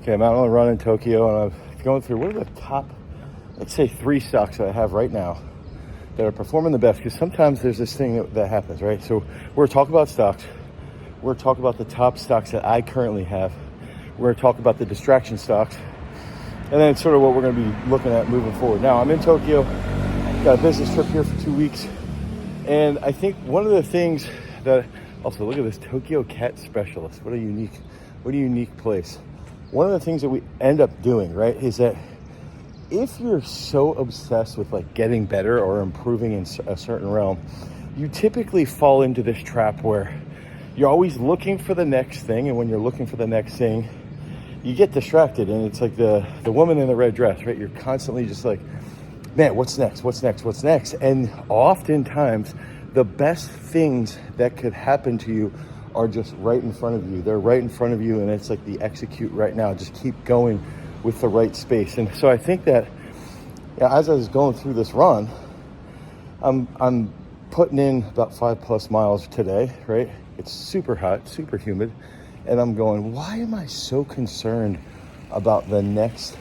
Okay, I'm out on a run in Tokyo, and I'm going through what are the top, let's say, 3 stocks that I have right now that are performing the best. Because sometimes there's this thing that happens, right? So we're talking about stocks. We're talking about the top stocks that I currently have. We're going to talk about the distraction stocks. And then it's sort of what we're going to be looking at moving forward. Now, I'm in Tokyo. Got a business trip here for 2 weeks. And I think one of the things that, also look at this, Tokyo Cat Specialist. What a unique place. One of the things that we end up doing, right, is that if you're so obsessed with like getting better or improving in a certain realm, you typically fall into this trap where you're always looking for the next thing. And when you're looking for the next thing, you get distracted. And it's like the woman in the red dress, right? You're constantly just like, man, what's next? And oftentimes the best things that could happen to you are just right in front of you. They're right in front of you, and it's like the execute right now. Just keep going with the right space. And so I think that as I was going through this run, I'm putting in about 5+ miles today, right? It's super hot, super humid, and I'm going, why am I so concerned about the next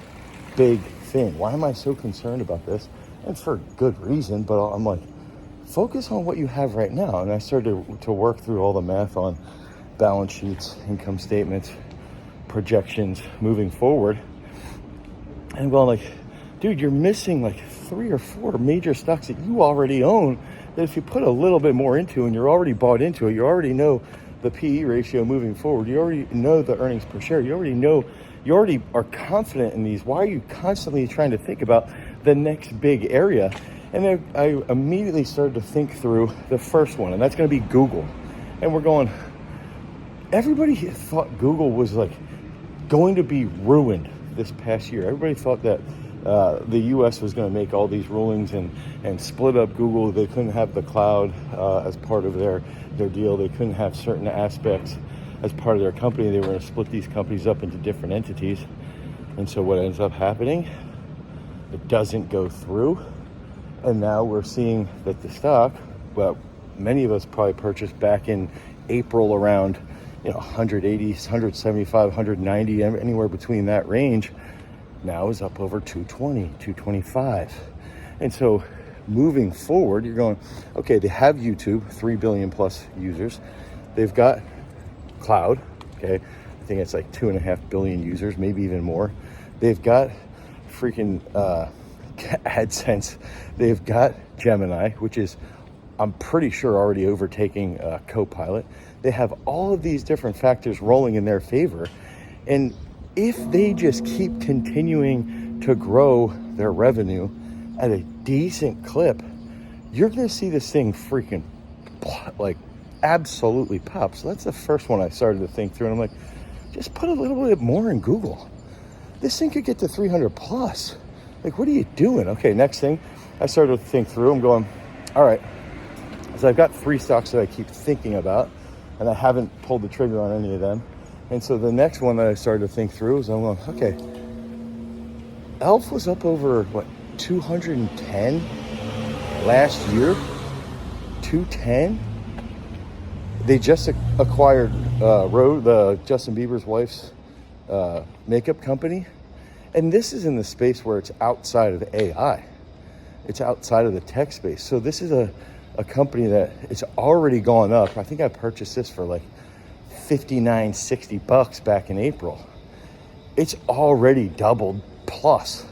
big thing? Why am I so concerned about this? And for good reason, but I'm like, focus on what you have right now. And I started to work through all the math on balance sheets, income statements, projections moving forward. And I'm going like, dude, you're missing like 3 or 4 major stocks that you already own that if you put a little bit more into and you're already bought into it, you already know the PE ratio moving forward. You already know the earnings per share. You already are confident in these. Why are you constantly trying to think about the next big area? And then I immediately started to think through the first one, and that's going to be Google. And we're going, everybody thought Google was like going to be ruined this past year. Everybody thought that the US was going to make all these rulings and split up Google. They couldn't have the cloud as part of their deal. They couldn't have certain aspects as part of their company. They were going to split these companies up into different entities. And so what ends up happening, it doesn't go through. And now we're seeing that the stock, well, many of us probably purchased back in April around 180, 175, 190, anywhere between that range, now is up over 220, 225. And so moving forward, you're going, okay, they have YouTube, 3 billion plus users. They've got cloud, okay? I think it's like 2.5 billion users, maybe even more. They've got freaking AdSense. They've got Gemini, which is, I'm pretty sure, already overtaking Copilot. They have all of these different factors rolling in their favor. And if they just keep continuing to grow their revenue at a decent clip, you're going to see this thing freaking like absolutely pop. So that's the first one I started to think through. And I'm like, just put a little bit more in Google. This thing could get to 300 plus. Like, what are you doing? Okay, next thing I started to think through. I'm going, all right. So I've got 3 stocks that I keep thinking about, and I haven't pulled the trigger on any of them. And so the next one that I started to think through is I'm going, okay, Elf was up over, 210 last year? 210? They just acquired Rhode, Justin Bieber's wife's makeup company. And this is in the space where it's outside of AI. It's outside of the tech space. So this is a company that it's already gone up. I think I purchased this for like $59-$60 back in April. It's already doubled plus.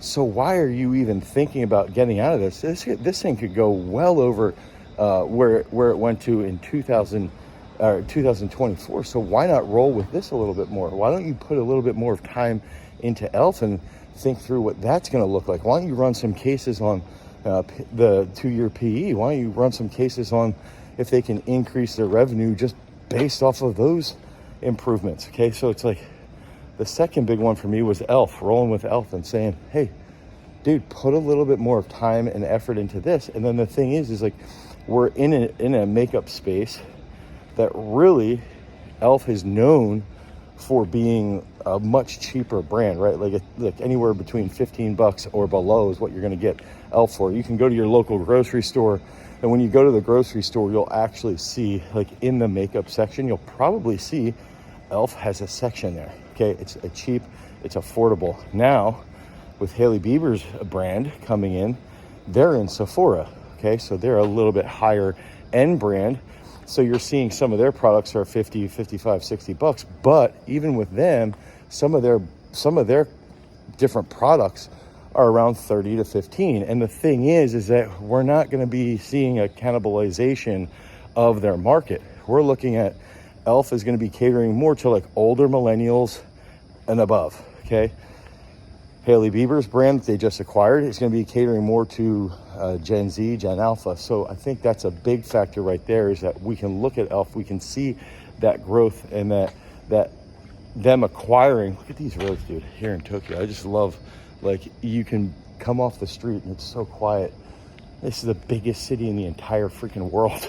So why are you even thinking about getting out of this? This thing could go well over where it went to in 2024. So why not roll with this a little bit more? Why don't you put a little bit more of time into Elf and think through what that's going to look like? Why don't you run some cases on the 2-year PE? Why don't you run some cases on if they can increase their revenue just based off of those improvements? Okay, so it's like the second big one for me was Elf, rolling with Elf and saying, hey, dude, put a little bit more time and effort into this. And then the thing is like we're in a makeup space that really Elf is known for being a much cheaper brand, right? Like anywhere between $15 or below is what you're going to get Elf for. You can go to your local grocery store, and when you go to the grocery store, you'll actually see, like in the makeup section, you'll probably see Elf has a section there. Okay, it's a cheap, it's affordable. Now, with Hailey Bieber's brand coming in, they're in Sephora. Okay, so they're a little bit higher end brand. So you're seeing some of their products are 50, 55, 60 bucks. But even with them, some of their different products are around 30 to 15. And the thing is that we're not going to be seeing a cannibalization of their market. We're looking at e.l.f. is going to be catering more to like older millennials and above. Okay. Hailey Bieber's brand that they just acquired is going to be catering more to Gen Z, Gen Alpha. So I think that's a big factor right there, is that we can look at e.l.f., we can see that growth and that them acquiring. Look at these roads, dude, here in Tokyo. I just love, like, you can come off the street and it's so quiet. This is the biggest city in the entire freaking world.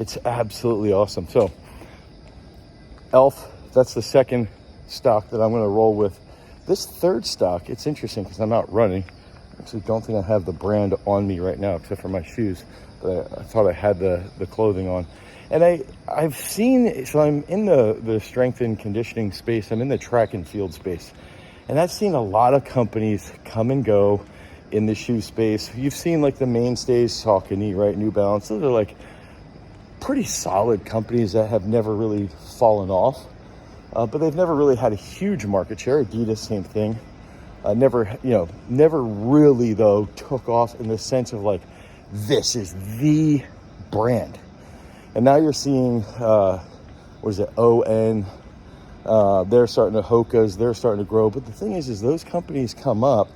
It's absolutely awesome. So e.l.f., that's the second stock that I'm going to roll with. This third stock, it's interesting because I'm not running. I actually don't think I have the brand on me right now except for my shoes, but I thought I had the clothing on. And I've seen, so I'm in the strength and conditioning space. I'm in the track and field space. And I've seen a lot of companies come and go in the shoe space. You've seen like the mainstays, Saucony, right? New Balance. Those are like pretty solid companies that have never really fallen off. But they've never really had a huge market share. Adidas, same thing. Never really though took off in the sense of like, this is the brand. And now you're seeing, what is it, ON, they're starting to, Hoka's, they're starting to grow. But the thing is those companies come up,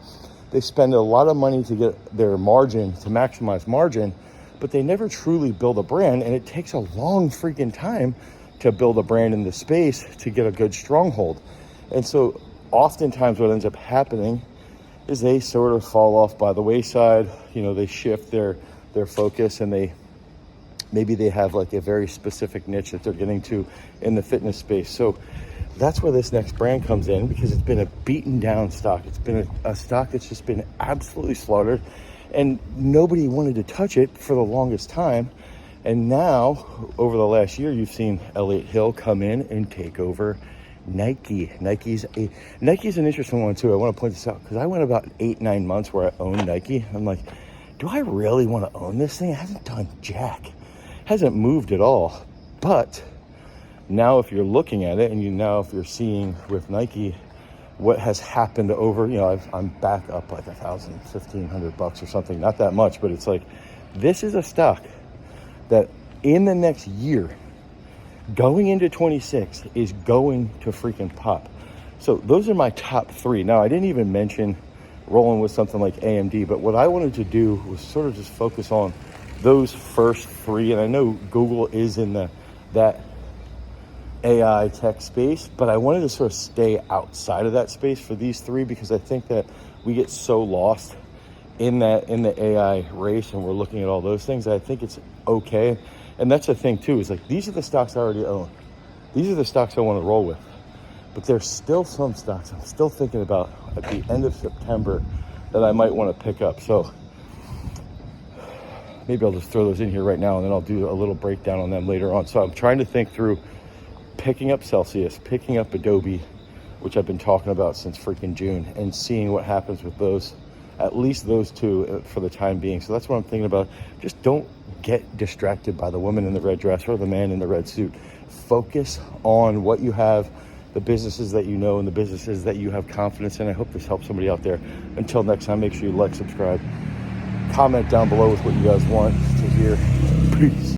they spend a lot of money to get their margin, to maximize margin, but they never truly build a brand. And it takes a long freaking time to build a brand in the space to get a good stronghold. And so oftentimes what ends up happening is they sort of fall off by the wayside. You know, they shift their focus, and maybe they have like a very specific niche that they're getting to in the fitness space. So that's where this next brand comes in, because it's been a beaten down stock. It's been a stock that's just been absolutely slaughtered, and nobody wanted to touch it for the longest time. And now, over the last year, you've seen Elliott Hill come in and take over Nike. Nike's an interesting one too. I want to point this out because I went about 8-9 months where I owned Nike. I'm like, do I really want to own this thing? It hasn't done jack. Hasn't moved at all. But now if you're looking at it, and if you're seeing with Nike what has happened over, I'm back up like $1,000, $1,500 or something. Not that much, but it's like, this is a stock that in the next year, going into 26, is going to freaking pop. So those are my top three. Now, I didn't even mention rolling with something like AMD, but what I wanted to do was sort of just focus on those first three. And I know Google is in that AI tech space, but I wanted to sort of stay outside of that space for these three, because I think that we get so lost in the AI race, and we're looking at all those things. I think it's okay. And that's the thing too, is like, these are the stocks I already own. These are the stocks I want to roll with. But there's still some stocks I'm still thinking about at the end of September that I might want to pick up. So maybe I'll just throw those in here right now, and then I'll do a little breakdown on them later on. So I'm trying to think through picking up Celsius, picking up Adobe, which I've been talking about since freaking June, and seeing what happens with those. At least those two for the time being. So that's what I'm thinking about. Just don't get distracted by the woman in the red dress or the man in the red suit. Focus on what you have, the businesses that you know, and the businesses that you have confidence in. I hope this helps somebody out there. Until next time, make sure you like, subscribe, comment down below with what you guys want to hear. Peace.